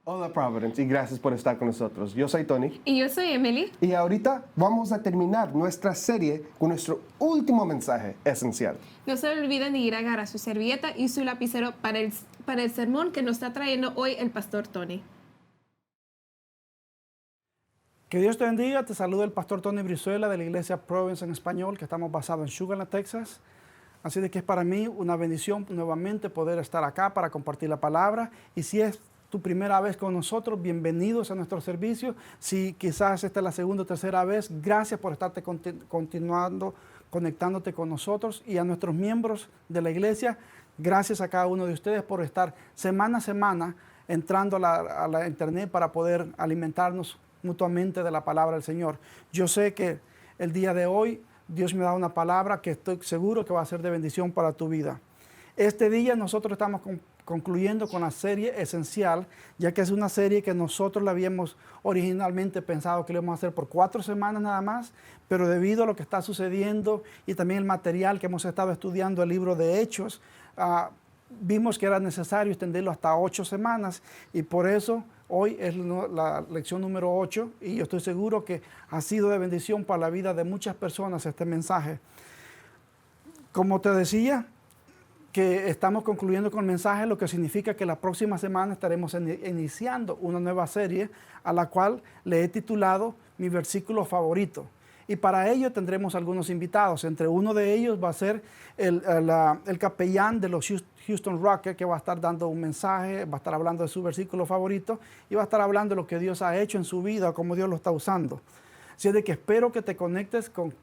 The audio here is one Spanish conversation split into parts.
Hola Providence y gracias por estar con nosotros. Yo soy Tony Y yo soy Emily. y ahorita vamos a terminar nuestra serie con nuestro último mensaje esencial. No se olviden de ir a agarrar su servilleta y su lapicero para el sermón que nos está trayendo hoy el pastor Tony. Que Dios te bendiga, te saluda el pastor Tony Brizuela de la iglesia Providence en español, que estamos basados en Sugar Land, Texas. Así de que es para mí una bendición nuevamente poder estar acá para compartir la palabra. Y si es tu primera vez con nosotros, bienvenidos a nuestro servicio. Si quizás esta es la segunda o tercera vez, gracias por estarte continuando, conectándote con nosotros. Y a nuestros miembros de la iglesia, gracias a cada uno de ustedes por estar semana a semana entrando a la internet para poder alimentarnos mutuamente de la palabra del Señor. Yo sé que el día de hoy Dios me da una palabra que estoy seguro que va a ser de bendición para tu vida. Este día nosotros estamos concluyendo con la serie Esencial, ya que es una serie que nosotros la habíamos originalmente pensado que le íbamos a hacer por 4 semanas nada más, pero debido a lo que está sucediendo y también el material que hemos estado estudiando, el libro de Hechos, vimos que era necesario extenderlo hasta 8 semanas y por eso hoy es la lección número 8 y yo estoy seguro que ha sido de bendición para la vida de muchas personas este mensaje. Como te decía, que estamos concluyendo con el mensaje, lo que significa que la próxima semana estaremos iniciando una nueva serie a la cual le he titulado Mi versículo favorito. Y para ello tendremos algunos invitados. Entre uno de ellos va a ser el capellán de los Houston Rockets, que va a estar dando un mensaje, va a estar hablando de su versículo favorito y va a estar hablando de lo que Dios ha hecho en su vida, cómo Dios lo está usando. Así es de que espero que te conectes con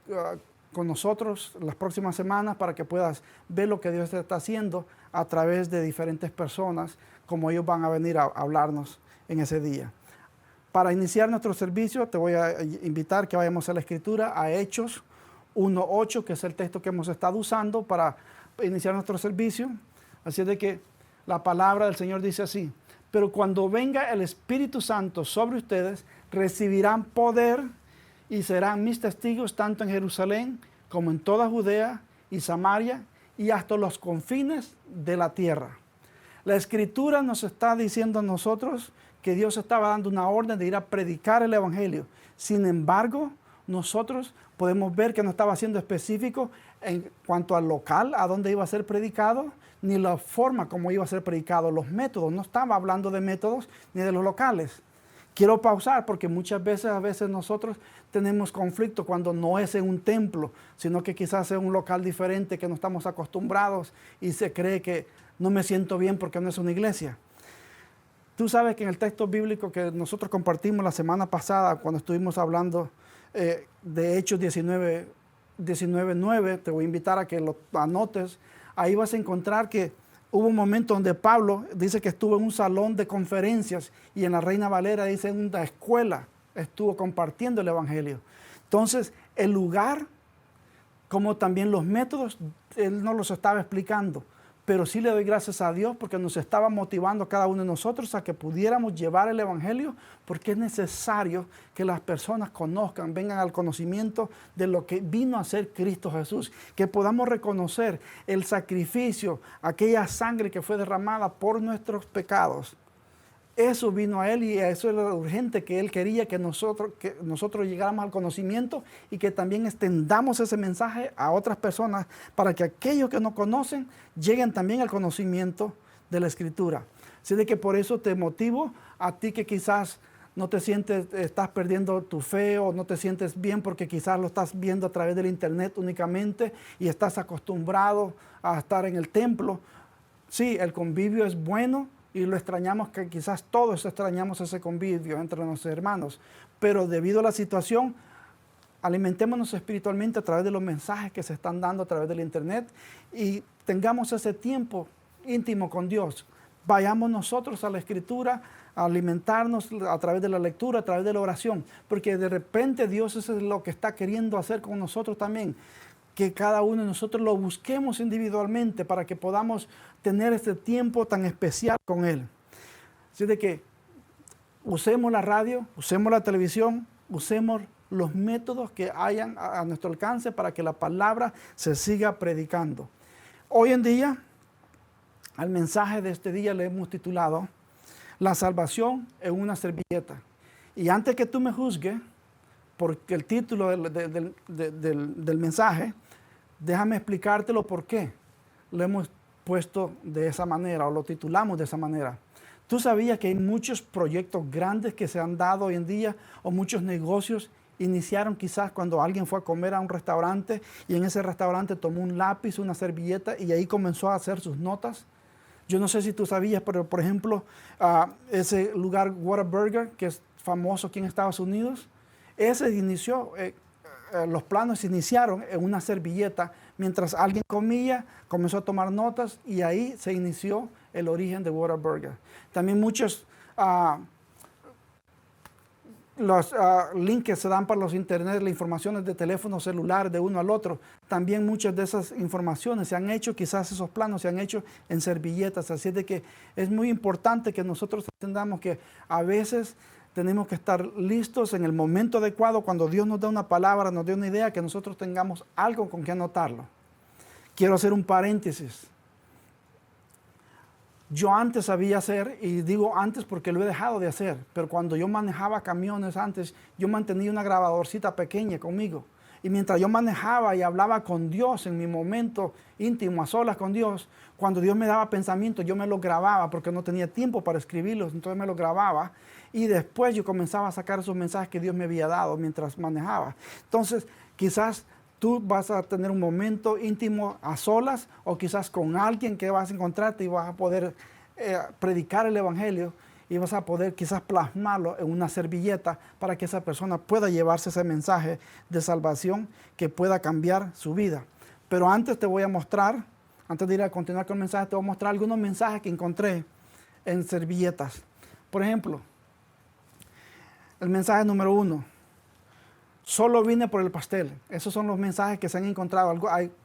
nosotros las próximas semanas para que puedas ver lo que Dios está haciendo a través de diferentes personas, como ellos van a venir a hablarnos en ese día. Para iniciar nuestro servicio, te voy a invitar que vayamos a la Escritura, a Hechos 1:8, que es el texto que hemos estado usando para iniciar nuestro servicio. Así es de que la palabra del Señor dice así: pero cuando venga el Espíritu Santo sobre ustedes, recibirán poder y serán mis testigos tanto en Jerusalén como en toda Judea y Samaria y hasta los confines de la tierra. La Escritura nos está diciendo a nosotros que Dios estaba dando una orden de ir a predicar el Evangelio. Sin embargo, nosotros podemos ver que no estaba siendo específico en cuanto al local, a dónde iba a ser predicado, ni la forma como iba a ser predicado, los métodos. No estaba hablando de métodos ni de los locales. Quiero pausar porque muchas veces nosotros tenemos conflicto cuando no es en un templo, sino que quizás es un local diferente que no estamos acostumbrados y se cree que no me siento bien porque no es una iglesia. Tú sabes que en el texto bíblico que nosotros compartimos la semana pasada, cuando estuvimos hablando de Hechos 19:9, te voy a invitar a que lo anotes. Ahí vas a encontrar que hubo un momento donde Pablo dice que estuvo en un salón de conferencias y en la Reina Valera dice en una escuela estuvo compartiendo el Evangelio. Entonces, el lugar, como también los métodos, él no los estaba explicando. Pero sí le doy gracias a Dios porque nos estaba motivando a cada uno de nosotros a que pudiéramos llevar el Evangelio, porque es necesario que las personas conozcan, vengan al conocimiento de lo que vino a ser Cristo Jesús, que podamos reconocer el sacrificio, aquella sangre que fue derramada por nuestros pecados. Eso vino a Él y eso es lo urgente que Él quería que nosotros llegáramos al conocimiento y que también extendamos ese mensaje a otras personas para que aquellos que no conocen lleguen también al conocimiento de la Escritura. Así de que por eso te motivo a ti que quizás no te sientes, estás perdiendo tu fe o no te sientes bien porque quizás lo estás viendo a través del internet únicamente y estás acostumbrado a estar en el templo. Sí, el convivio es bueno. Y lo extrañamos, que quizás todos extrañamos ese convivio entre nuestros hermanos. Pero debido a la situación, alimentémonos espiritualmente a través de los mensajes que se están dando a través del internet y tengamos ese tiempo íntimo con Dios. Vayamos nosotros a la Escritura, a alimentarnos a través de la lectura, a través de la oración, porque de repente Dios eso es lo que está queriendo hacer con nosotros también. Que cada uno de nosotros lo busquemos individualmente para que podamos tener este tiempo tan especial con Él. Así de que usemos la radio, usemos la televisión, usemos los métodos que hayan a nuestro alcance para que la palabra se siga predicando. Hoy en día, al mensaje de este día le hemos titulado La salvación en una servilleta. Y antes que tú me juzgues, porque el título del mensaje, déjame explicártelo por qué lo hemos puesto de esa manera o lo titulamos de esa manera. ¿Tú sabías que hay muchos proyectos grandes que se han dado hoy en día o muchos negocios iniciaron quizás cuando alguien fue a comer a un restaurante y en ese restaurante tomó un lápiz, una servilleta y ahí comenzó a hacer sus notas? Yo no sé si tú sabías, pero por ejemplo, ese lugar Whataburger, que es famoso aquí en Estados Unidos, ese inició, los planos se iniciaron en una servilleta, mientras alguien comía, comenzó a tomar notas y ahí se inició el origen de Whataburger. También muchos los links que se dan para los internet, las informaciones de teléfono celular de uno al otro, también muchas de esas informaciones se han hecho, quizás esos planos se han hecho en servilletas, así de que es muy importante que nosotros entendamos que a veces tenemos que estar listos en el momento adecuado, cuando Dios nos da una palabra, nos da una idea, que nosotros tengamos algo con que anotarlo. Quiero hacer un paréntesis. Yo antes sabía hacer, y digo antes porque lo he dejado de hacer, pero cuando yo manejaba camiones antes, yo mantenía una grabadorcita pequeña conmigo. Y mientras yo manejaba y hablaba con Dios en mi momento íntimo, a solas con Dios, cuando Dios me daba pensamientos, yo me los grababa porque no tenía tiempo para escribirlos, entonces me los grababa. Y después yo comenzaba a sacar esos mensajes que Dios me había dado mientras manejaba. Entonces, quizás tú vas a tener un momento íntimo a solas o quizás con alguien que vas a encontrarte y vas a poder predicar el evangelio y vas a poder quizás plasmarlo en una servilleta para que esa persona pueda llevarse ese mensaje de salvación que pueda cambiar su vida. Pero antes te voy a mostrar, antes de ir a continuar con el mensaje, te voy a mostrar algunos mensajes que encontré en servilletas. Por ejemplo, el mensaje número 1. Solo vine por el pastel. Esos son los mensajes que se han encontrado.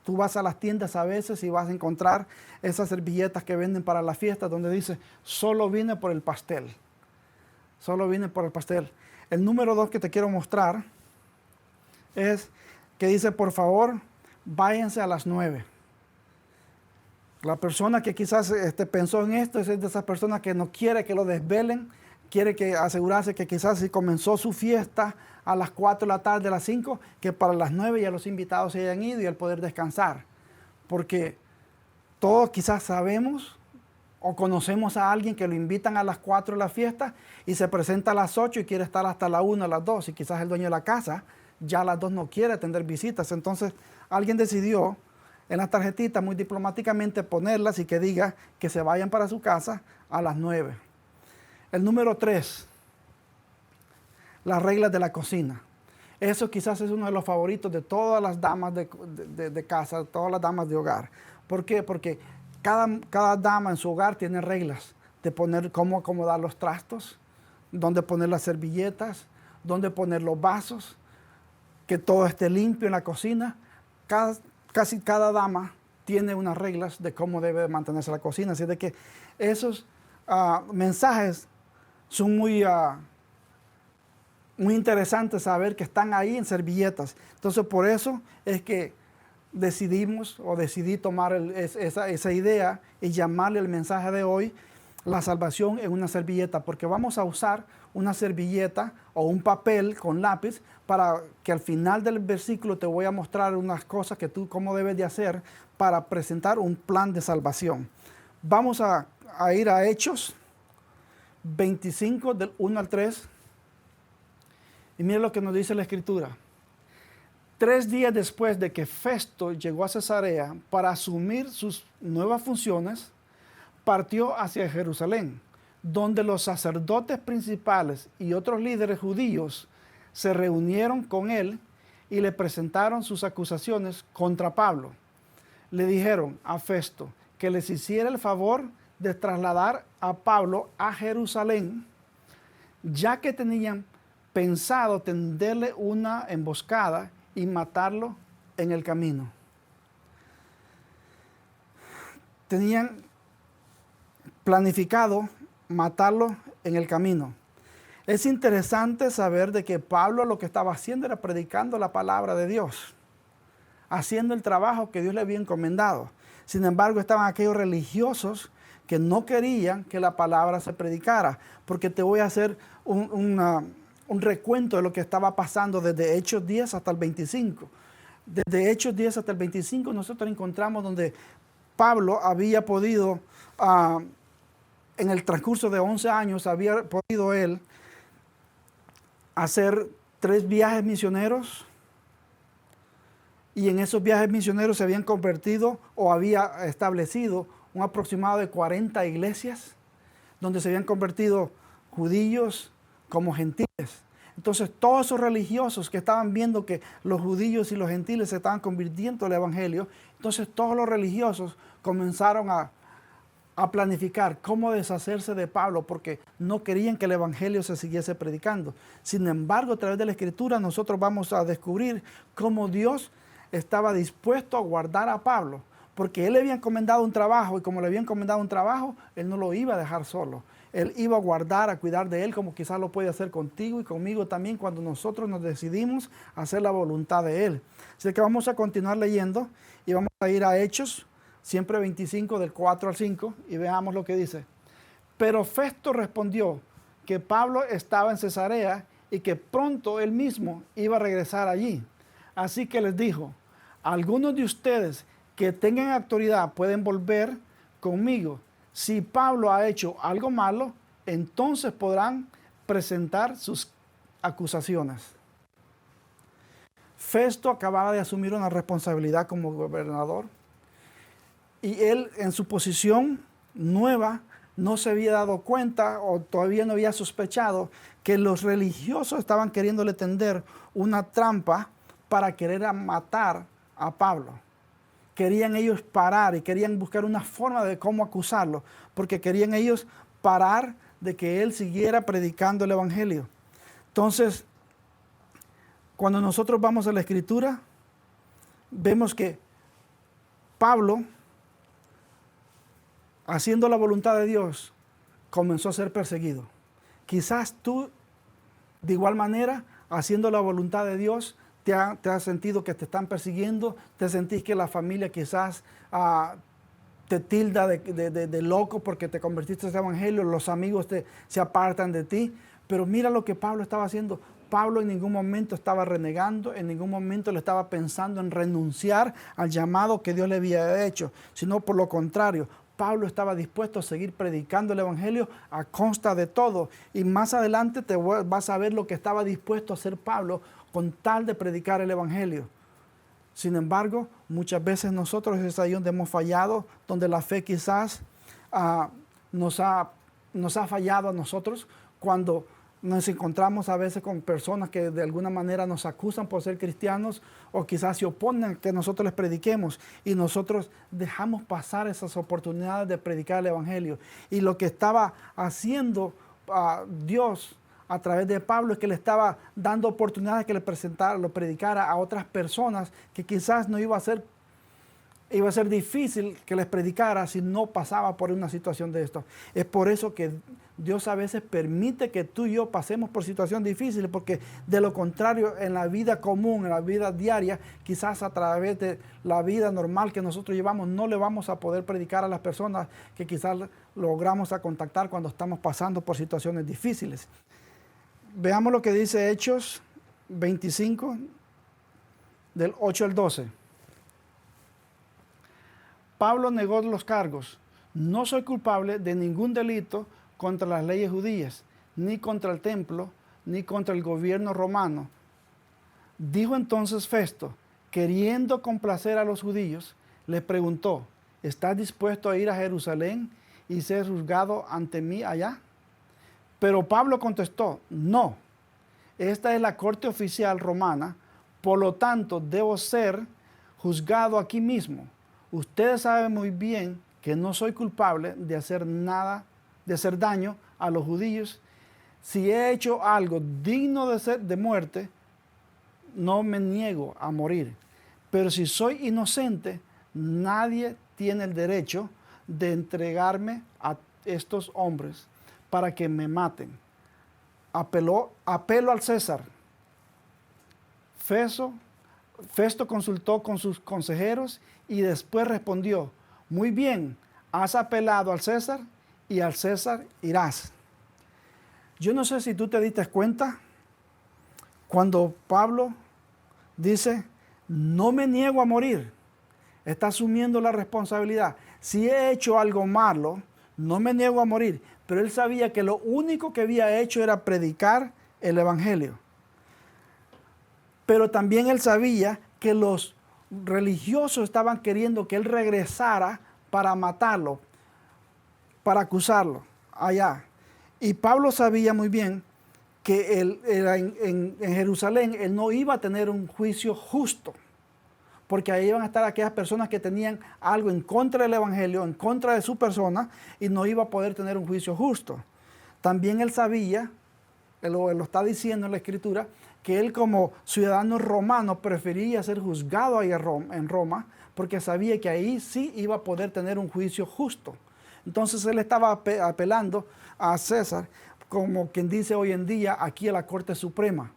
Tú vas a las tiendas a veces y vas a encontrar esas servilletas que venden para la fiesta donde dice, solo vine por el pastel. Solo vine por el pastel. El número 2 que te quiero mostrar es que dice, por favor, váyanse a las 9. La persona que quizás pensó en esto es de esas personas que no quiere que lo desvelen, quiere asegurarse que quizás si comenzó su fiesta a las 4 de la tarde, a las 5, que para las 9 ya los invitados se hayan ido y el poder descansar. Porque todos quizás sabemos o conocemos a alguien que lo invitan a las 4 de la fiesta y se presenta a las 8 y quiere estar hasta la 1, a las 2. Y quizás el dueño de la casa ya a las 2 no quiere atender visitas. Entonces alguien decidió en la tarjetita muy diplomáticamente ponerlas y que diga que se vayan para su casa a las 9. El número 3. Las reglas de la cocina. Eso quizás es uno de los favoritos de todas las damas de casa, todas las damas de hogar. ¿Por qué? Porque cada dama en su hogar tiene reglas de poner cómo acomodar los trastos, dónde poner las servilletas, dónde poner los vasos, que todo esté limpio en la cocina. Casi cada dama tiene unas reglas de cómo debe mantenerse la cocina. Así de que esos mensajes son muy interesante saber que están ahí en servilletas. Entonces, por eso es que decidí tomar esa idea y llamarle el mensaje de hoy la salvación en una servilleta, porque vamos a usar una servilleta o un papel con lápiz para que al final del versículo te voy a mostrar unas cosas que tú cómo debes de hacer para presentar un plan de salvación. Vamos a ir a Hechos 25 del 1 al 3. Y mira lo que nos dice la Escritura. 3 días después de que Festo llegó a Cesarea para asumir sus nuevas funciones, partió hacia Jerusalén, donde los sacerdotes principales y otros líderes judíos se reunieron con él y le presentaron sus acusaciones contra Pablo. Le dijeron a Festo que les hiciera el favor de trasladar a Pablo a Jerusalén, ya que tenían pensado tenderle una emboscada y matarlo en el camino. Tenían planificado matarlo en el camino. Es interesante saber de que Pablo lo que estaba haciendo era predicando la palabra de Dios, haciendo el trabajo que Dios le había encomendado. Sin embargo, estaban aquellos religiosos que no querían que la palabra se predicara, porque te voy a hacer un recuento de lo que estaba pasando desde Hechos 10 hasta el 25. Desde Hechos 10 hasta el 25 nosotros encontramos donde Pablo había podido, en el transcurso de 11 años, había podido él hacer 3 viajes misioneros, y en esos viajes misioneros se habían convertido o había establecido un aproximado de 40 iglesias donde se habían convertido judíos como gentiles. Entonces todos esos religiosos que estaban viendo que los judíos y los gentiles se estaban convirtiendo al evangelio, entonces todos los religiosos comenzaron a planificar cómo deshacerse de Pablo, porque no querían que el evangelio se siguiese predicando. Sin embargo, a través de la escritura nosotros vamos a descubrir cómo Dios estaba dispuesto a guardar a Pablo, porque él le había encomendado un trabajo, y como le había encomendado un trabajo, él no lo iba a dejar solo. Él iba a guardar, a cuidar de él, como quizás lo puede hacer contigo y conmigo también cuando nosotros nos decidimos a hacer la voluntad de él. Así que vamos a continuar leyendo y vamos a ir a Hechos, siempre 25, del 4 al 5, y veamos lo que dice. Pero Festo respondió que Pablo estaba en Cesarea y que pronto él mismo iba a regresar allí. Así que les dijo: algunos de ustedes que tengan autoridad pueden volver conmigo. Si Pablo ha hecho algo malo, entonces podrán presentar sus acusaciones. Festo acababa de asumir una responsabilidad como gobernador, y él, en su posición nueva, no se había dado cuenta o todavía no había sospechado que los religiosos estaban queriéndole tender una trampa para querer matar a Pablo. Querían ellos parar y querían buscar una forma de cómo acusarlo, porque querían ellos parar de que él siguiera predicando el evangelio. Entonces, cuando nosotros vamos a la escritura, vemos que Pablo, haciendo la voluntad de Dios, comenzó a ser perseguido. Quizás tú, de igual manera, haciendo la voluntad de Dios, te has sentido que te están persiguiendo, te sentís que la familia quizás te tilda de loco porque te convertiste en evangelio, los amigos se apartan de ti. Pero mira lo que Pablo estaba haciendo. Pablo en ningún momento estaba renegando, en ningún momento le estaba pensando en renunciar al llamado que Dios le había hecho, sino por lo contrario, Pablo estaba dispuesto a seguir predicando el evangelio a consta de todo. Y más adelante vas a ver lo que estaba dispuesto a hacer Pablo con tal de predicar el evangelio. Sin embargo, muchas veces nosotros es ahí donde hemos fallado, donde la fe quizás nos ha fallado a nosotros, cuando nos encontramos a veces con personas que de alguna manera nos acusan por ser cristianos o quizás se oponen a que nosotros les prediquemos, y nosotros dejamos pasar esas oportunidades de predicar el evangelio. Y lo que estaba haciendo Dios a través de Pablo es que le estaba dando oportunidades que lo predicara a otras personas que quizás no iba a ser difícil que les predicara si no pasaba por una situación de esto. Es por eso que Dios a veces permite que tú y yo pasemos por situaciones difíciles, porque de lo contrario, en la vida común, en la vida diaria, quizás a través de la vida normal que nosotros llevamos, no le vamos a poder predicar a las personas que quizás logramos a contactar cuando estamos pasando por situaciones difíciles. Veamos lo que dice Hechos 25, del 8 al 12. Pablo negó los cargos. No soy culpable de ningún delito contra las leyes judías, ni contra el templo, ni contra el gobierno romano. Dijo entonces Festo, queriendo complacer a los judíos, les preguntó: ¿estás dispuesto a ir a Jerusalén y ser juzgado ante mí allá? Pero Pablo contestó: no, esta es la corte oficial romana, por lo tanto debo ser juzgado aquí mismo. Ustedes saben muy bien que no soy culpable de hacer daño a los judíos. Si he hecho algo digno de muerte, no me niego a morir. Pero si soy inocente, nadie tiene el derecho de entregarme a estos hombres para que me maten. Apelo al César. Festo consultó con sus consejeros y después respondió: muy bien, has apelado al César y al César irás. Yo no sé si tú te diste cuenta cuando Pablo dice, no me niego a morir. Está asumiendo la responsabilidad. Si he hecho algo malo, no me niego a morir. Pero él sabía que lo único que había hecho era predicar el Evangelio. Pero también él sabía que los religiosos estaban queriendo que él regresara para matarlo, para acusarlo allá. Y Pablo sabía muy bien que en Jerusalén él no iba a tener un juicio justo, porque ahí iban a estar aquellas personas que tenían algo en contra del Evangelio, en contra de su persona, y no iba a poder tener un juicio justo. También él sabía, él lo está diciendo en la Escritura, que él como ciudadano romano prefería ser juzgado ahí en Roma, porque sabía que ahí sí iba a poder tener un juicio justo. Entonces él estaba apelando a César, como quien dice hoy en día aquí a la Corte Suprema.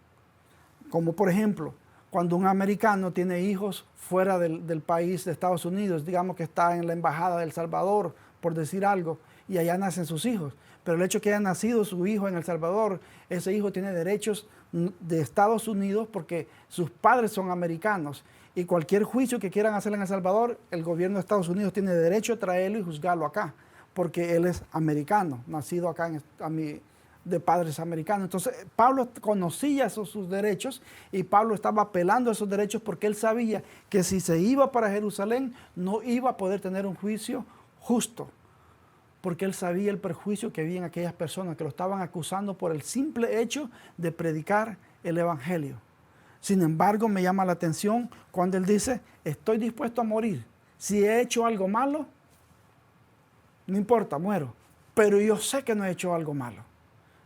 Como por ejemplo, cuando un americano tiene hijos fuera del país de Estados Unidos, digamos que está en la Embajada de El Salvador, por decir algo, y allá nacen sus hijos. Pero el hecho que haya nacido su hijo en El Salvador, ese hijo tiene derechos de Estados Unidos porque sus padres son americanos. Y cualquier juicio que quieran hacer en El Salvador, el gobierno de Estados Unidos tiene derecho a traerlo y juzgarlo acá, porque él es americano, nacido acá de padres americanos. Entonces, Pablo conocía sus derechos y Pablo estaba apelando a esos derechos porque él sabía que si se iba para Jerusalén, no iba a poder tener un juicio justo, porque él sabía el perjuicio que había en aquellas personas que lo estaban acusando por el simple hecho de predicar el Evangelio. Sin embargo, me llama la atención cuando él dice, estoy dispuesto a morir. Si he hecho algo malo, no importa, muero. Pero yo sé que no he hecho algo malo.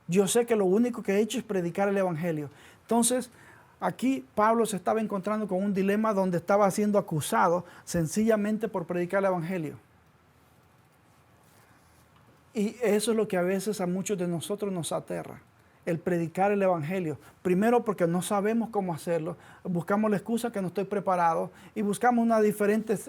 Yo sé que lo único que he hecho es predicar el Evangelio. Entonces, aquí Pablo se estaba encontrando con un dilema donde estaba siendo acusado sencillamente por predicar el Evangelio. Y eso es lo que a veces a muchos de nosotros nos aterra, el predicar el Evangelio. Primero porque no sabemos cómo hacerlo, buscamos la excusa que no estoy preparado y buscamos unas diferentes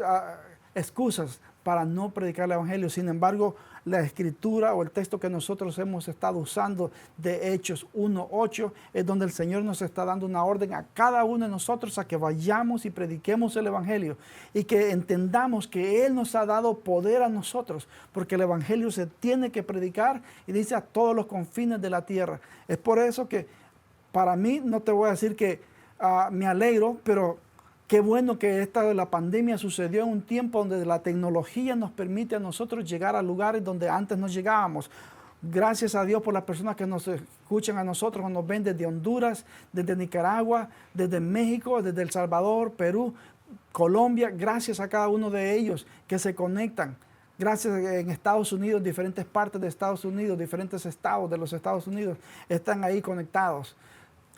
excusas para no predicar el Evangelio. Sin embargo, la Escritura o el texto que nosotros hemos estado usando de Hechos 1:8 es donde el Señor nos está dando una orden a cada uno de nosotros a que vayamos y prediquemos el Evangelio y que entendamos que Él nos ha dado poder a nosotros, porque el Evangelio se tiene que predicar y dice a todos los confines de la tierra. Es por eso que para mí, no te voy a decir que me alegro, pero qué bueno que esta de la pandemia sucedió en un tiempo donde la tecnología nos permite a nosotros llegar a lugares donde antes no llegábamos. Gracias a Dios por las personas que nos escuchan a nosotros, nos ven desde Honduras, desde Nicaragua, desde México, desde El Salvador, Perú, Colombia. Gracias a cada uno de ellos que se conectan. Gracias en Estados Unidos, diferentes partes de Estados Unidos, diferentes estados de los Estados Unidos están ahí conectados.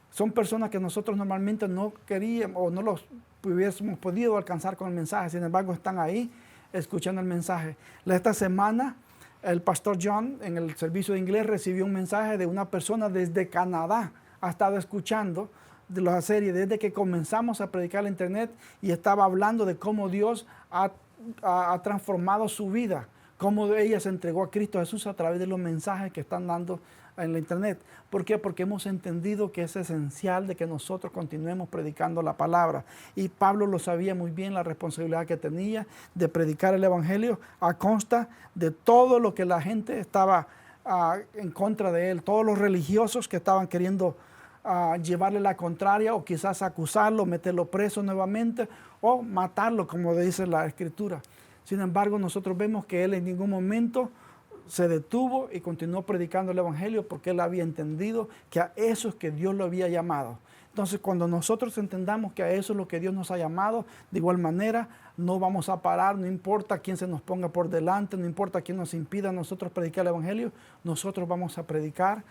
Son personas que nosotros normalmente no queríamos o no los hubiésemos podido alcanzar con el mensaje. Sin embargo, están ahí escuchando el mensaje. Esta semana, el pastor John, en el servicio de inglés, recibió un mensaje de una persona desde Canadá. Ha estado escuchando de la serie desde que comenzamos a predicar en internet y estaba hablando de cómo Dios ha transformado su vida, cómo ella se entregó a Cristo Jesús a través de los mensajes que están dando en la internet. ¿Por qué? Porque hemos entendido que es esencial de que nosotros continuemos predicando la palabra. Y Pablo lo sabía muy bien, la responsabilidad que tenía de predicar el Evangelio a consta de todo lo que la gente estaba en contra de él, todos los religiosos que estaban queriendo llevarle la contraria o quizás acusarlo, meterlo preso nuevamente o matarlo, como dice la Escritura. Sin embargo, nosotros vemos que él en ningún momento se detuvo y continuó predicando el Evangelio porque él había entendido que a eso es que Dios lo había llamado. Entonces, cuando nosotros entendamos que a eso es lo que Dios nos ha llamado, de igual manera, no vamos a parar, no importa quién se nos ponga por delante, no importa quién nos impida a nosotros predicar el Evangelio, nosotros vamos a predicar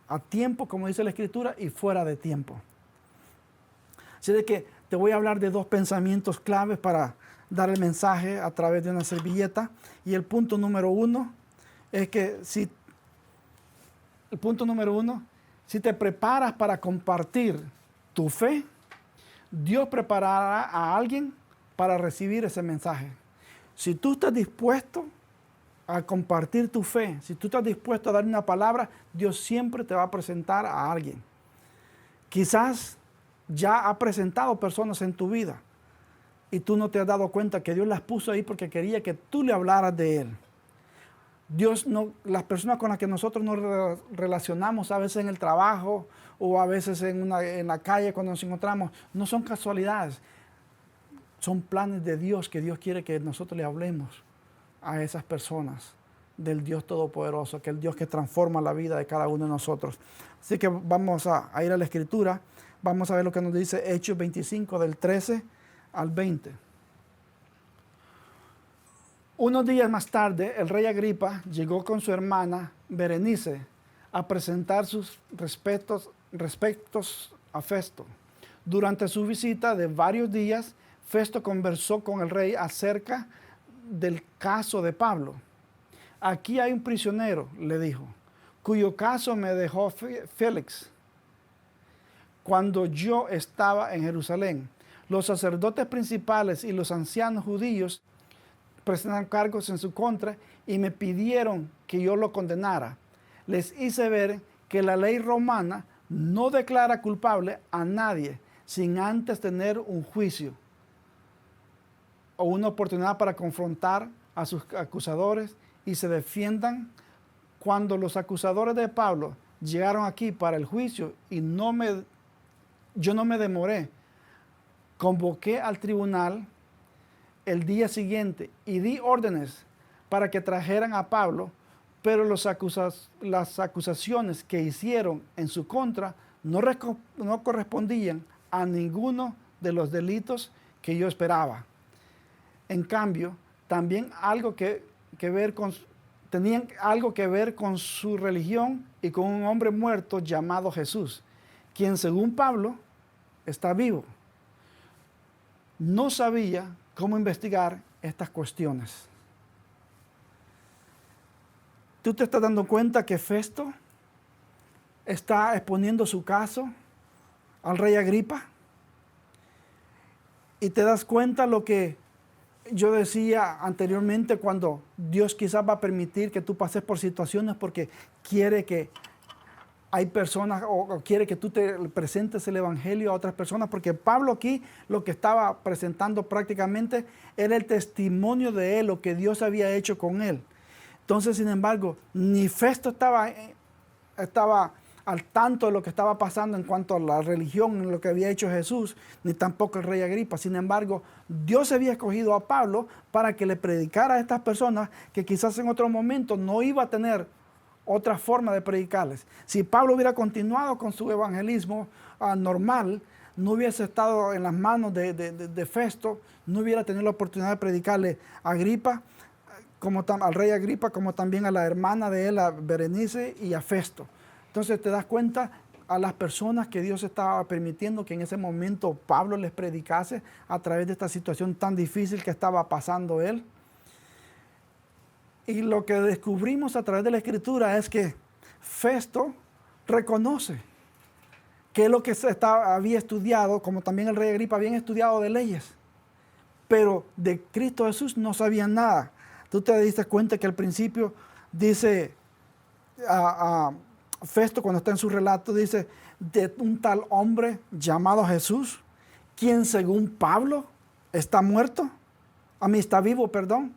a tiempo, como dice la Escritura, y fuera de tiempo. Así de que te voy a hablar de dos pensamientos claves para dar el mensaje a través de una servilleta. Y el punto número uno es que si te preparas para compartir tu fe, Dios preparará a alguien para recibir ese mensaje. Si tú estás dispuesto a compartir tu fe, si tú estás dispuesto a dar una palabra, Dios siempre te va a presentar a alguien. Quizás ya ha presentado personas en tu vida y tú no te has dado cuenta que Dios las puso ahí porque quería que tú le hablaras de Él. Dios no, las personas con las que nosotros nos relacionamos a veces en el trabajo o a veces en la calle cuando nos encontramos, no son casualidades, son planes de Dios que Dios quiere que nosotros le hablemos a esas personas del Dios Todopoderoso, que es el Dios que transforma la vida de cada uno de nosotros. Así que vamos a ir a la Escritura, vamos a ver lo que nos dice Hechos 25 del 13 al 20. Unos días más tarde, el rey Agripa llegó con su hermana Berenice a presentar sus respetos a Festo. Durante su visita de varios días, Festo conversó con el rey acerca del caso de Pablo. Aquí hay un prisionero, le dijo, cuyo caso me dejó Félix cuando yo estaba en Jerusalén. Los sacerdotes principales y los ancianos judíos presentaron cargos en su contra y me pidieron que yo lo condenara. Les hice ver que la ley romana no declara culpable a nadie sin antes tener un juicio o una oportunidad para confrontar a sus acusadores y se defiendan. Cuando los acusadores de Pablo llegaron aquí para el juicio y yo no me demoré, convoqué al tribunal el día siguiente y di órdenes para que trajeran a Pablo, pero las acusaciones que hicieron en su contra no correspondían a ninguno de los delitos que yo esperaba. En cambio, también tenían algo que ver con su religión y con un hombre muerto llamado Jesús, quien según Pablo está vivo. No sabía cómo investigar estas cuestiones. ¿Tú te estás dando cuenta que Festo está exponiendo su caso al rey Agripa? Y te das cuenta lo que yo decía anteriormente, cuando Dios quizás va a permitir que tú pases por situaciones porque quiere que hay personas o quiere que tú te presentes el evangelio a otras personas, porque Pablo aquí lo que estaba presentando prácticamente era el testimonio de él, lo que Dios había hecho con él. Entonces, sin embargo, ni Festo estaba al tanto de lo que estaba pasando en cuanto a la religión, en lo que había hecho Jesús, ni tampoco el rey Agripa. Sin embargo, Dios había escogido a Pablo para que le predicara a estas personas que quizás en otro momento no iba a tener otra forma de predicarles. Si Pablo hubiera continuado con su evangelismo normal, no hubiese estado en las manos de Festo, no hubiera tenido la oportunidad de predicarle a Agripa, al rey Agripa, como también a la hermana de él, a Berenice, y a Festo. Entonces te das cuenta a las personas que Dios estaba permitiendo que en ese momento Pablo les predicase a través de esta situación tan difícil que estaba pasando él. Y lo que descubrimos a través de la Escritura es que Festo reconoce que lo que había estudiado, como también el rey Agripa, habían estudiado de leyes, pero de Cristo Jesús no sabían nada. Tú te diste cuenta que al principio dice a Festo, cuando está en su relato, dice de un tal hombre llamado Jesús, quien según Pablo está vivo, perdón.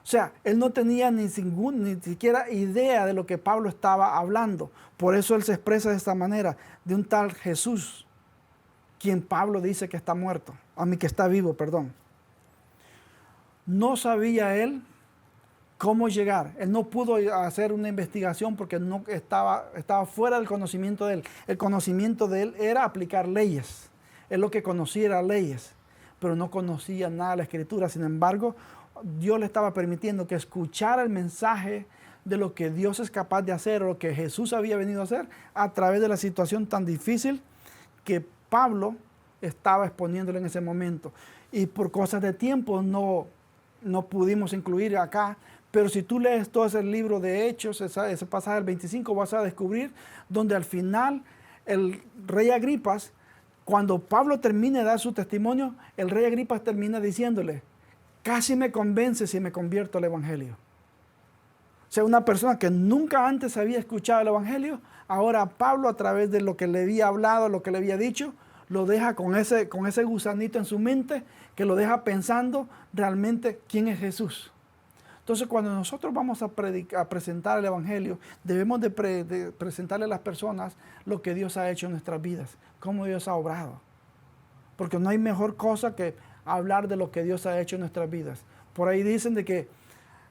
O sea, él no tenía ni siquiera idea de lo que Pablo estaba hablando. Por eso él se expresa de esta manera, de un tal Jesús, quien Pablo dice que está que está vivo, perdón. No sabía él cómo llegar. Él no pudo hacer una investigación porque no estaba fuera del conocimiento de él. El conocimiento de él era aplicar leyes. Él lo que conocía era leyes, pero no conocía nada de la Escritura. Sin embargo, Dios le estaba permitiendo que escuchara el mensaje de lo que Dios es capaz de hacer, o lo que Jesús había venido a hacer a través de la situación tan difícil que Pablo estaba exponiéndole en ese momento. Y por cosas de tiempo no pudimos incluir acá, pero si tú lees todo ese libro de Hechos, ese pasaje del 25, vas a descubrir donde al final el rey Agripas, cuando Pablo termina de dar su testimonio, el rey Agripas termina diciéndole: casi me convence si me convierto al evangelio. sea, una persona que nunca antes había escuchado el Evangelio, ahora Pablo, a través de lo que le había hablado, lo que le había dicho, lo deja con ese gusanito en su mente, que lo deja pensando realmente quién es Jesús. Entonces, cuando nosotros vamos a presentar el Evangelio, debemos de presentarle a las personas lo que Dios ha hecho en nuestras vidas, cómo Dios ha obrado. Porque no hay mejor cosa que hablar de lo que Dios ha hecho en nuestras vidas. Por ahí dicen de que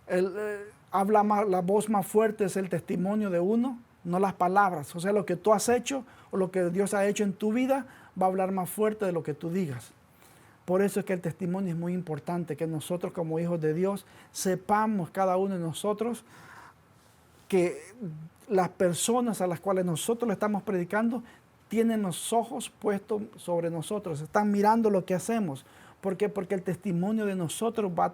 la voz más fuerte es el testimonio de uno, no las palabras. O sea, lo que tú has hecho o lo que Dios ha hecho en tu vida va a hablar más fuerte de lo que tú digas. Por eso es que el testimonio es muy importante, que nosotros como hijos de Dios sepamos cada uno de nosotros que las personas a las cuales nosotros le estamos predicando tienen los ojos puestos sobre nosotros, están mirando lo que hacemos. ¿Por qué? Porque el testimonio de nosotros va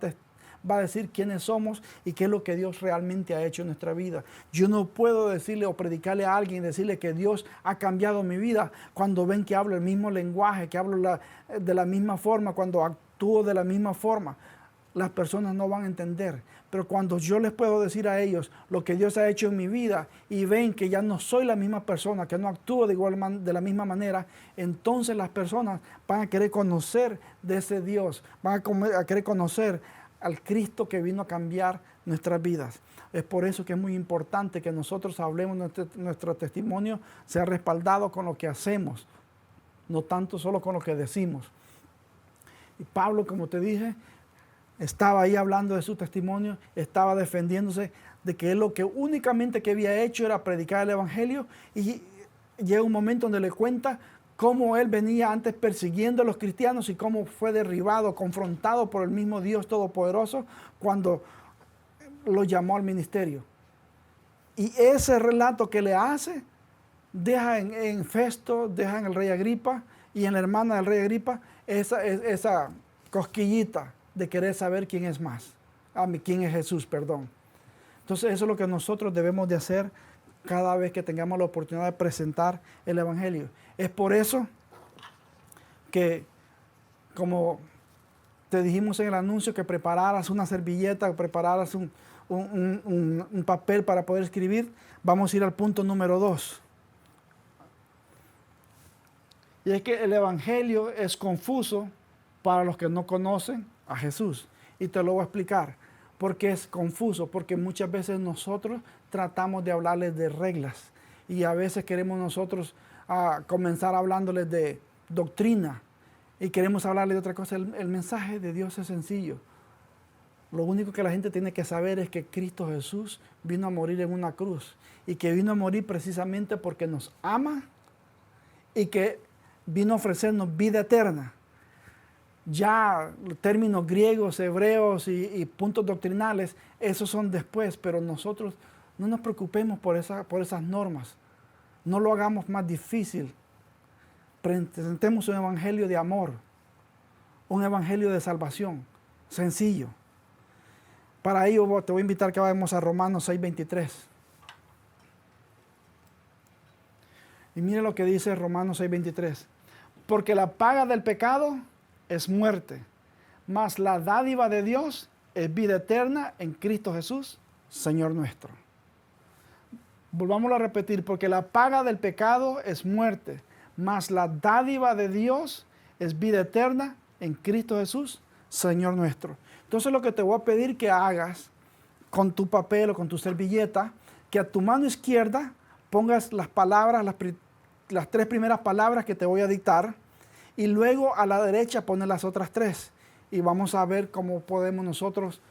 a decir quiénes somos y qué es lo que Dios realmente ha hecho en nuestra vida. Yo no puedo decirle o predicarle a alguien, decirle que Dios ha cambiado mi vida cuando ven que hablo el mismo lenguaje, que hablo de la misma forma, cuando actúo de la misma forma. Las personas no van a entender. Pero cuando yo les puedo decir a ellos lo que Dios ha hecho en mi vida y ven que ya no soy la misma persona, que no actúo de la misma manera, entonces las personas van a querer conocer de ese Dios, van a querer conocer al Cristo que vino a cambiar nuestras vidas. Es por eso que es muy importante que nosotros hablemos, nuestro testimonio sea respaldado con lo que hacemos, no tanto solo con lo que decimos. Y Pablo, como te dije, estaba ahí hablando de su testimonio, estaba defendiéndose de que él lo que únicamente que había hecho era predicar el Evangelio, y llega un momento donde le cuenta cómo él venía antes persiguiendo a los cristianos y cómo fue derribado, confrontado por el mismo Dios Todopoderoso cuando lo llamó al ministerio. Y ese relato que le hace deja en Festo, deja en el rey Agripa y en la hermana del rey Agripa esa cosquillita de querer saber quién es más, quién es Jesús, perdón. Entonces eso es lo que nosotros debemos de hacer cada vez que tengamos la oportunidad de presentar el Evangelio. Es por eso que, como te dijimos en el anuncio, que prepararas una servilleta, prepararas un papel para poder escribir. Vamos a ir al punto número 2. Y es que el Evangelio es confuso para los que no conocen a Jesús. Y te lo voy a explicar. ¿Por qué es confuso? Porque muchas veces nosotros tratamos de hablarles de reglas. Y a veces queremos nosotros comenzar hablándoles de doctrina. Y queremos hablarles de otra cosa. El mensaje de Dios es sencillo. Lo único que la gente tiene que saber es que Cristo Jesús vino a morir en una cruz. Y que vino a morir precisamente porque nos ama. Y que vino a ofrecernos vida eterna. Ya términos griegos, hebreos y puntos doctrinales, esos son después, pero nosotros no nos preocupemos por esas normas. No lo hagamos más difícil. Presentemos un evangelio de amor, un evangelio de salvación, sencillo. Para ello te voy a invitar que vayamos a Romanos 6:23. Y mire lo que dice Romanos 6:23. Porque la paga del pecado es muerte, mas la dádiva de Dios es vida eterna en Cristo Jesús, Señor nuestro. Volvámoslo a repetir, porque la paga del pecado es muerte, mas la dádiva de Dios es vida eterna en Cristo Jesús, Señor nuestro. Entonces lo que te voy a pedir que hagas con tu papel o con tu servilleta, que a tu mano izquierda pongas las palabras, las 3 primeras palabras que te voy a dictar, y luego a la derecha pones las otras 3. Y vamos a ver cómo podemos nosotros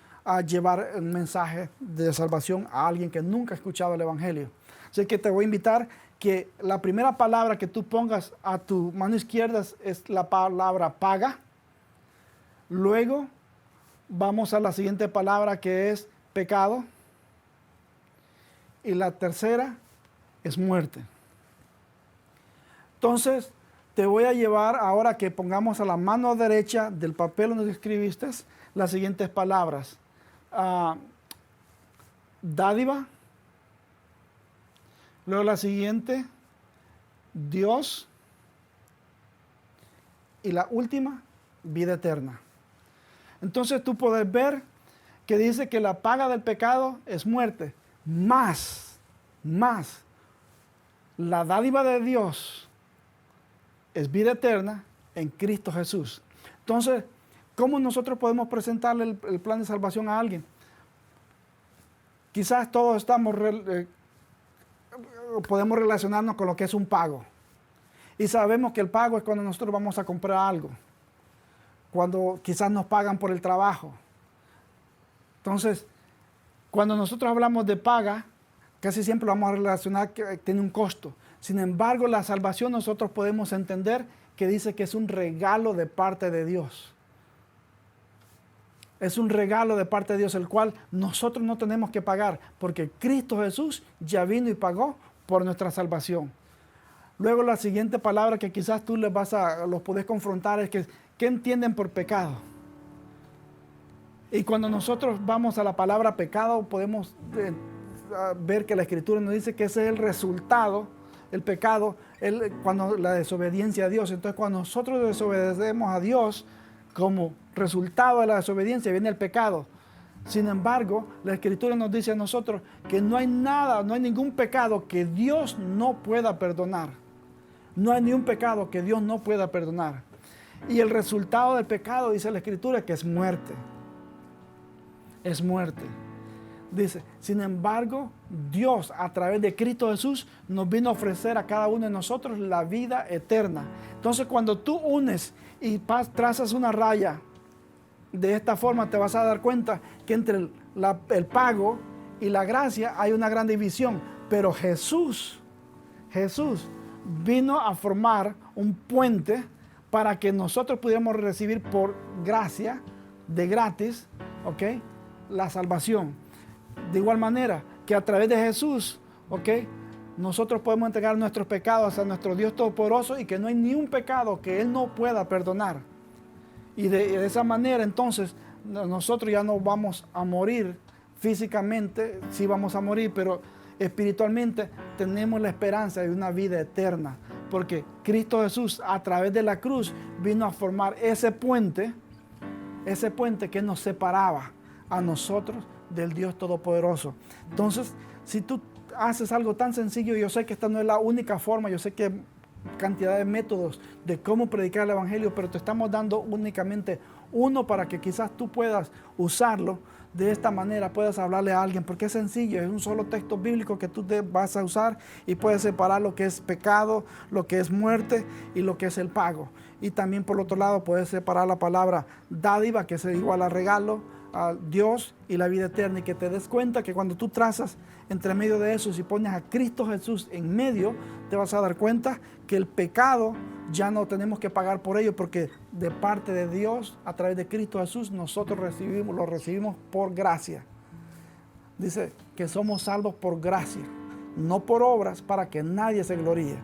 llevar un mensaje de salvación a alguien que nunca ha escuchado el Evangelio. Así que te voy a invitar que la primera palabra que tú pongas a tu mano izquierda es la palabra paga. Luego vamos a la siguiente palabra, que es pecado. Y la tercera es muerte. Entonces, te voy a llevar ahora que pongamos a la mano derecha del papel donde escribiste las siguientes palabras. Dádiva. Luego la siguiente, Dios. Y la última, vida eterna. Entonces tú puedes ver que dice que la paga del pecado es muerte, más, la dádiva de Dios es vida eterna en Cristo Jesús. Entonces, ¿cómo nosotros podemos presentarle el plan de salvación a alguien? Quizás todos podemos relacionarnos con lo que es un pago. Y sabemos que el pago es cuando nosotros vamos a comprar algo, cuando quizás nos pagan por el trabajo. Entonces, cuando nosotros hablamos de paga, casi siempre lo vamos a relacionar que tiene un costo. Sin embargo, la salvación nosotros podemos entender que dice que es un regalo de parte de Dios. Es un regalo de parte de Dios, el cual nosotros no tenemos que pagar, porque Cristo Jesús ya vino y pagó por nuestra salvación. Luego la siguiente palabra que quizás tú los podés confrontar es que, ¿qué entienden por pecado? Y cuando nosotros vamos a la palabra pecado, podemos ver que la Escritura nos dice que ese es el resultado, el pecado, cuando la desobediencia a Dios. Entonces, cuando nosotros desobedecemos a Dios, como resultado de la desobediencia viene el pecado. Sin embargo, la Escritura nos dice a nosotros que no hay ningún pecado que Dios no pueda perdonar. No hay ni un pecado que Dios no pueda perdonar. Y el resultado del pecado, dice la Escritura, que es muerte. Es muerte. Dice, sin embargo, Dios a través de Cristo Jesús nos vino a ofrecer a cada uno de nosotros la vida eterna. Entonces, cuando tú unes y trazas una raya de esta forma, te vas a dar cuenta que entre el pago y la gracia hay una gran división. Pero Jesús vino a formar un puente para que nosotros pudiéramos recibir por gracia, de gratis, ¿ok?, la salvación. De igual manera que a través de Jesús, ¿ok?, nosotros podemos entregar nuestros pecados a nuestro Dios Todopoderoso y que no hay ni un pecado que Él no pueda perdonar. Y de esa manera entonces nosotros ya no vamos a morir físicamente, sí vamos a morir, pero espiritualmente tenemos la esperanza de una vida eterna, porque Cristo Jesús a través de la cruz vino a formar ese puente que nos separaba a nosotros del Dios Todopoderoso. Entonces, si tú haces algo tan sencillo, yo sé que esta no es la única forma, yo sé que hay cantidad de métodos de cómo predicar el Evangelio, pero te estamos dando únicamente uno para que quizás tú puedas usarlo de esta manera, puedas hablarle a alguien, porque es sencillo, es un solo texto bíblico que tú te vas a usar y puedes separar lo que es pecado, lo que es muerte y lo que es el pago. Y también por otro lado puedes separar la palabra dádiva, que es igual a regalo, a Dios y la vida eterna, y que te des cuenta que cuando tú trazas entre medio de eso, si pones a Cristo Jesús en medio, te vas a dar cuenta que el pecado ya no tenemos que pagar por ello, porque de parte de Dios, a través de Cristo Jesús, nosotros lo recibimos por gracia. Dice que somos salvos por gracia, no por obras, para que nadie se gloríe.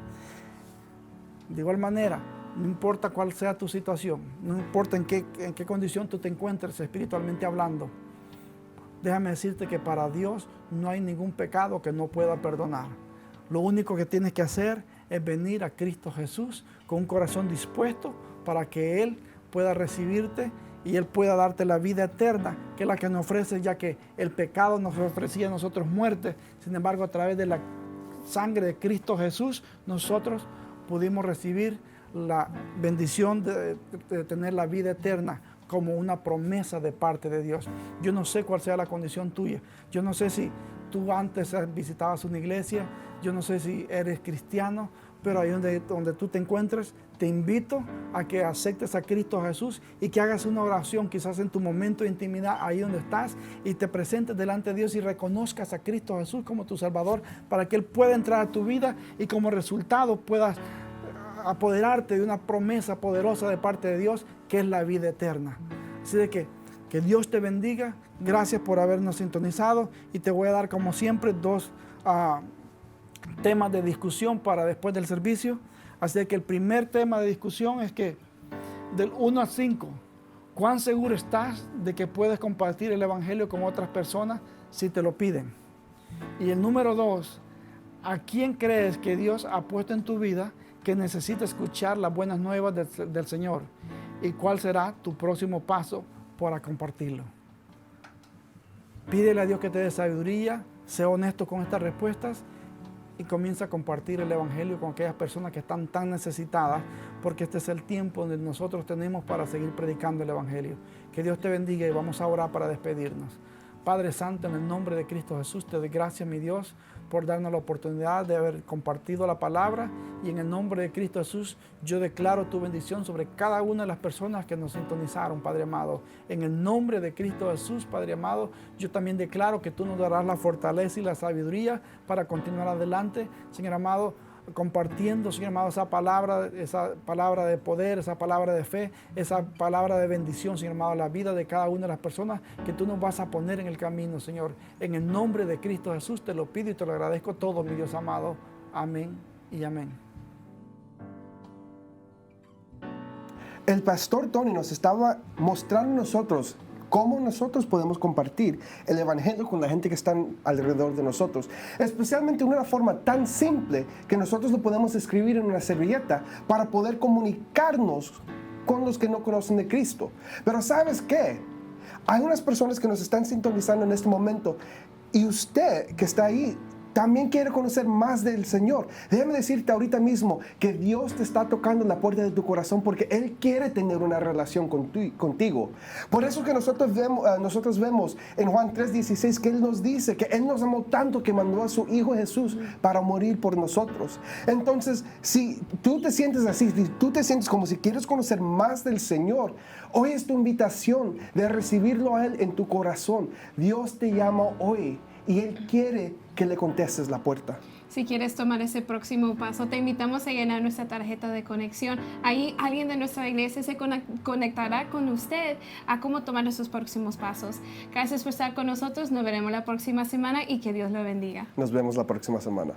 De igual manera, no importa cuál sea tu situación, no importa en qué condición tú te encuentres espiritualmente hablando, déjame decirte que para Dios no hay ningún pecado que no pueda perdonar. Lo único que tienes que hacer es venir a Cristo Jesús con un corazón dispuesto para que Él pueda recibirte y Él pueda darte la vida eterna, que es la que nos ofrece, ya que el pecado nos ofrecía a nosotros muerte. Sin embargo, a través de la sangre de Cristo Jesús, nosotros pudimos recibir la bendición de tener la vida eterna como una promesa de parte de Dios. Yo no sé cuál sea la condición tuya. Yo no sé si tú antes visitabas una iglesia, yo no sé si eres cristiano, pero ahí donde tú te encuentres, te invito a que aceptes a Cristo Jesús y que hagas una oración, quizás en tu momento de intimidad, ahí donde estás, y te presentes delante de Dios y reconozcas a Cristo Jesús como tu Salvador, para que Él pueda entrar a tu vida y como resultado puedas apoderarte de una promesa poderosa de parte de Dios, que es la vida eterna. Así de que Dios te bendiga. Gracias por habernos sintonizado, y te voy a dar, como siempre, dos temas de discusión para después del servicio. Así de que el primer tema de discusión es que del 1 a 5, ¿cuán seguro estás de que puedes compartir el Evangelio con otras personas si te lo piden? Y el número 2, ¿a quién crees que Dios ha puesto en tu vida que necesita escuchar las buenas nuevas del Señor? ¿Y cuál será tu próximo paso para compartirlo? Pídele a Dios que te dé sabiduría, Sé honesto con estas respuestas y comienza a compartir el Evangelio con aquellas personas que están tan necesitadas, porque este es el tiempo donde nosotros tenemos para seguir predicando el Evangelio. Que Dios te bendiga y vamos a orar para despedirnos. Padre Santo, en el nombre de Cristo Jesús, te doy gracias, mi Dios, por darnos la oportunidad de haber compartido la palabra, y en el nombre de Cristo Jesús, yo declaro tu bendición sobre cada una de las personas que nos sintonizaron, Padre amado. En el nombre de Cristo Jesús, Padre amado, yo también declaro que tú nos darás la fortaleza y la sabiduría para continuar adelante, Señor amado, compartiendo, Señor amado, esa palabra de poder, esa palabra de fe, esa palabra de bendición, Señor amado, la vida de cada una de las personas que tú nos vas a poner en el camino, Señor. En el nombre de Cristo Jesús te lo pido y te lo agradezco todo, mi Dios amado. Amén y amén. El pastor Tony nos estaba mostrando a nosotros cómo nosotros podemos compartir el Evangelio con la gente que está alrededor de nosotros. Especialmente de una forma tan simple que nosotros lo podemos escribir en una servilleta para poder comunicarnos con los que no conocen de Cristo. Pero ¿sabes qué? Hay unas personas que nos están sintonizando en este momento, y usted que está ahí también quiere conocer más del Señor. Déjame decirte ahorita mismo que Dios te está tocando en la puerta de tu corazón, porque Él quiere tener una relación contigo. Por eso que nosotros vemos en Juan 3:16 que Él nos dice que Él nos amó tanto que mandó a su Hijo Jesús para morir por nosotros. Entonces, si tú te sientes así, si tú te sientes como si quieres conocer más del Señor, hoy es tu invitación de recibirlo a Él en tu corazón. Dios te llama hoy y Él quiere que le contestes la puerta. Si quieres tomar ese próximo paso, te invitamos a llenar nuestra tarjeta de conexión. Ahí alguien de nuestra iglesia se conectará con usted a cómo tomar esos próximos pasos. Gracias por estar con nosotros. Nos veremos la próxima semana y que Dios lo bendiga. Nos vemos la próxima semana.